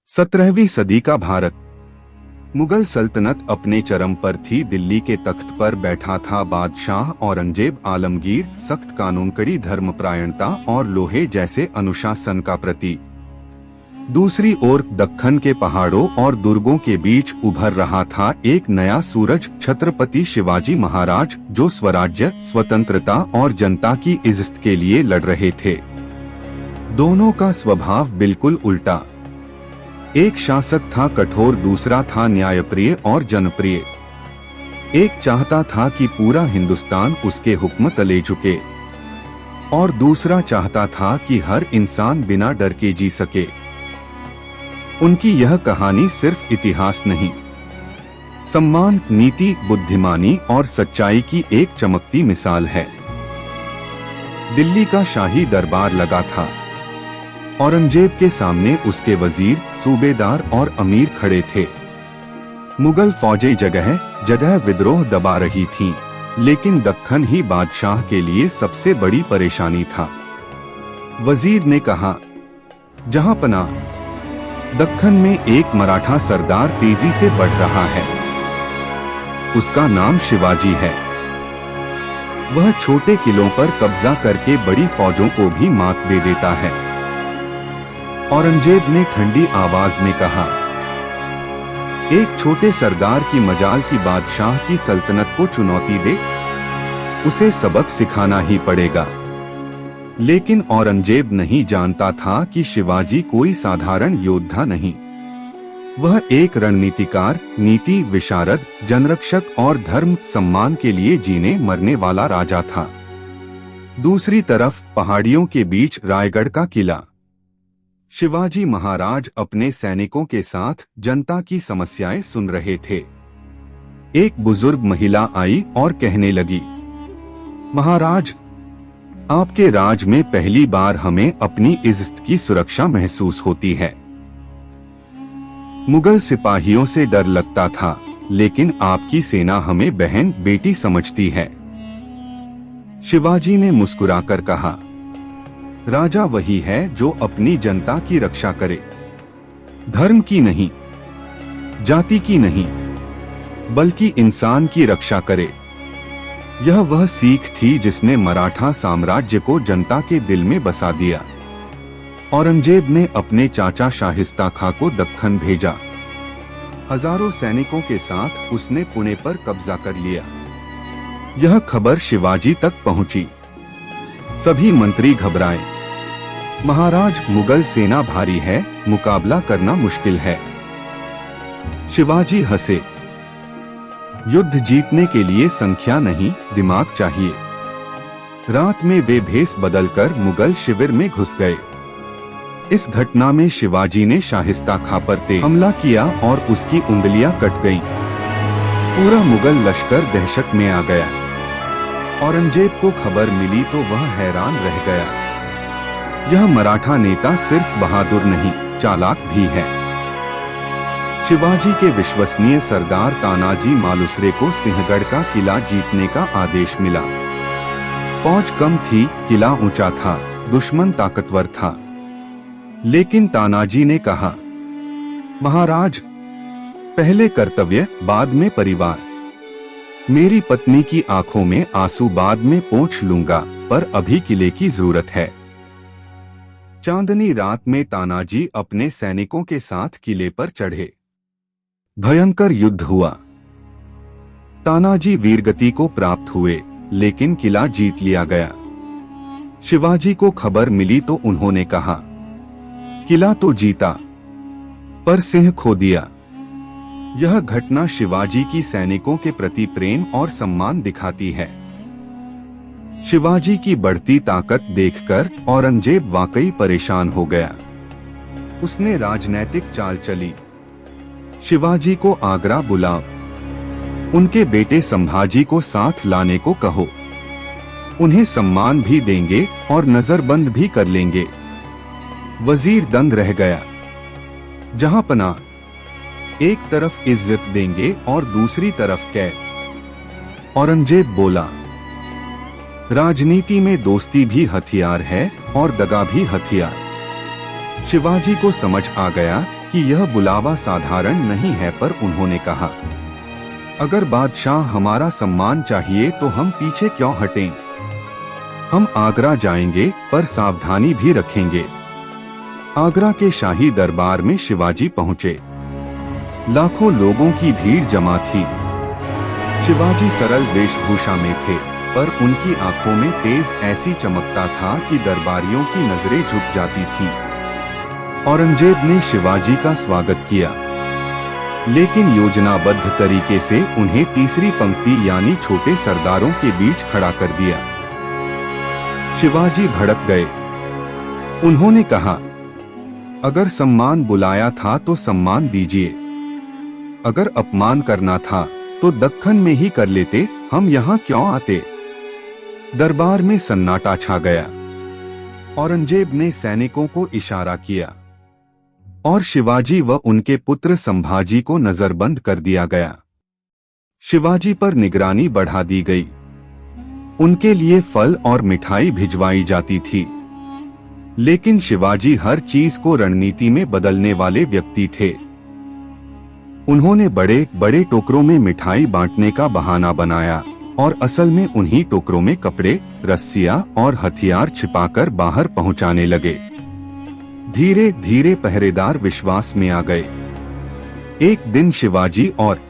17वीं सदी का भारत। मुगल सल्तनत अपने चरम पर थी। दिल्ली के तख्त पर बैठा था बादशाह औरंगजेब आलमगीर, सख्त कानून, कड़ी धर्मपरायणता और लोहे जैसे अनुशासन का प्रतीक। दूसरी ओर दक्कन के पहाड़ों और दुर्गों के बीच उभर रहा था एक नया सूरज, छत्रपति शिवाजी महाराज, जो स्वराज्य, स्वतंत्रता और जनता की इज्जत के लिए लड़ रहे थे। दोनों का स्वभाव बिल्कुल उल्टा। एक शासक था कठोर, दूसरा था न्यायप्रिय और जनप्रिय। एक चाहता था कि पूरा हिंदुस्तान उसके हुक्म तले झुके और दूसरा चाहता था कि हर इंसान बिना डर के जी सके। उनकी यह कहानी सिर्फ इतिहास नहीं, सम्मान, नीति, बुद्धिमानी और सच्चाई की एक चमकती मिसाल है। दिल्ली का शाही दरबार लगा था। औरंगजेब के सामने उसके वजीर, सूबेदार और अमीर खड़े थे। मुगल फौजें जगह जगह विद्रोह दबा रही थीं, लेकिन दक्कन ही बादशाह के लिए सबसे बड़ी परेशानी था। वजीर ने कहा, जहां पनाह, दक्कन में एक मराठा सरदार तेजी से बढ़ रहा है। उसका नाम शिवाजी है। वह छोटे किलों पर कब्जा करके बड़ी फौजों को भी मात दे देता है। औरंगजेब ने ठंडी आवाज में कहा, एक छोटे सरदार की मजाल की बादशाह की सल्तनत को चुनौती दे, उसे सबक सिखाना ही पड़ेगा। लेकिन औरंगजेब नहीं जानता था कि शिवाजी कोई साधारण योद्धा नहीं। वह एक रणनीतिकार, नीति विशारद, जनरक्षक और धर्म सम्मान के लिए जीने मरने वाला राजा था। दूसरी तरफ पहाड़ियों के बीच रायगढ़ का किला। शिवाजी महाराज अपने सैनिकों के साथ जनता की समस्याएं सुन रहे थे। एक बुजुर्ग महिला आई और कहने लगी, महाराज, आपके राज में पहली बार हमें अपनी इज्जत की सुरक्षा महसूस होती है। मुगल सिपाहियों से डर लगता था, लेकिन आपकी सेना हमें बहन बेटी समझती है। शिवाजी ने मुस्कुराकर कहा, राजा वही है जो अपनी जनता की रक्षा करे, धर्म की नहीं, जाति की नहीं, बल्कि इंसान की रक्षा करे। यह वह सीख थी जिसने मराठा साम्राज्य को जनता के दिल में बसा दिया। औरंगजेब ने अपने चाचा शाहिस्ता खां को दक्कन भेजा। हजारों सैनिकों के साथ उसने पुणे पर कब्जा कर लिया। यह खबर शिवाजी तक पहुंची। सभी मंत्री घबराए। महाराज, मुगल सेना भारी है, मुकाबला करना मुश्किल है। शिवाजी हंसे, युद्ध जीतने के लिए संख्या नहीं, दिमाग चाहिए। रात में वे भेष बदलकर मुगल शिविर में घुस गए। इस घटना में शिवाजी ने शाहिस्ता खां पर तेज हमला किया और उसकी उंगलियां कट गईं। पूरा मुगल लश्कर दहशत में आ गया। औरंगजेब को खबर मिली तो वह हैरान रह गया। यह मराठा नेता सिर्फ बहादुर नहीं, चालाक भी है। शिवाजी के विश्वसनीय सरदार तानाजी मालुसरे को सिंहगढ़ का किला जीतने का आदेश मिला। फौज कम थी, किला ऊंचा था, दुश्मन ताकतवर था। लेकिन तानाजी ने कहा, महाराज, पहले कर्तव्य, बाद में परिवार। मेरी पत्नी की आंखों में आंसू बाद में पोंछ लूंगा, पर अभी किले की जरूरत है। चांदनी रात में तानाजी अपने सैनिकों के साथ किले पर चढ़े। भयंकर युद्ध हुआ। तानाजी वीरगति को प्राप्त हुए, लेकिन किला जीत लिया गया। शिवाजी को खबर मिली तो उन्होंने कहा, किला तो जीता, पर सिंह खो दिया। यह घटना शिवाजी की सैनिकों के प्रति प्रेम और सम्मान दिखाती है। शिवाजी की बढ़ती ताकत देखकर औरंगजेब वाकई परेशान हो गया। उसने राजनैतिक चाल चली। शिवाजी को आगरा बुलाओ, उनके बेटे संभाजी को साथ लाने को कहो। उन्हें सम्मान भी देंगे और नजरबंद भी कर लेंगे। वजीर दंग रह गया। जहां पनाह, एक तरफ इज्जत देंगे और दूसरी तरफ कैद। औरंगजेब बोला, राजनीति में दोस्ती भी हथियार है और दगा भी हथियार। शिवाजी को समझ आ गया कि यह बुलावा साधारण नहीं है, पर उन्होंने कहा, अगर बादशाह हमारा सम्मान चाहिए तो हम पीछे क्यों हटें? हम आगरा जाएंगे, पर सावधानी भी रखेंगे। आगरा के शाही दरबार में शिवाजी पहुंचे। लाखों लोगों की भीड़ जमा थी। शिवाजी सरल वेशभूषा में थे, पर उनकी आंखों में तेज ऐसी चमकता था कि दरबारियों की नजरें झुक जाती थीं। औरंगजेब ने शिवाजी का स्वागत किया, लेकिन योजनाबद्ध तरीके से उन्हें तीसरी पंक्ति यानी छोटे सरदारों के बीच खड़ा कर दिया। शिवाजी भड़क गए। उन्होंने कहा, अगर सम्मान बुलाया था तो सम्मान दीजिए, अगर अपमान करना था तो दक्खन में ही कर लेते, हम यहाँ क्यों आते? दरबार में सन्नाटा छा गया। औरंगजेब ने सैनिकों को इशारा किया और शिवाजी व उनके पुत्र संभाजी को नजरबंद कर दिया गया। शिवाजी पर निगरानी बढ़ा दी गई। उनके लिए फल और मिठाई भिजवाई जाती थी, लेकिन शिवाजी हर चीज को रणनीति में बदलने वाले व्यक्ति थे। उन्होंने बड़े बड़े टोकरों में मिठाई बांटने का बहाना बनाया और असल में उन्हीं टोकरों में कपड़े, रस्सियां और हथियार छिपाकर बाहर पहुंचाने लगे। धीरे धीरे पहरेदार विश्वास में आ गए। एक दिन शिवाजी और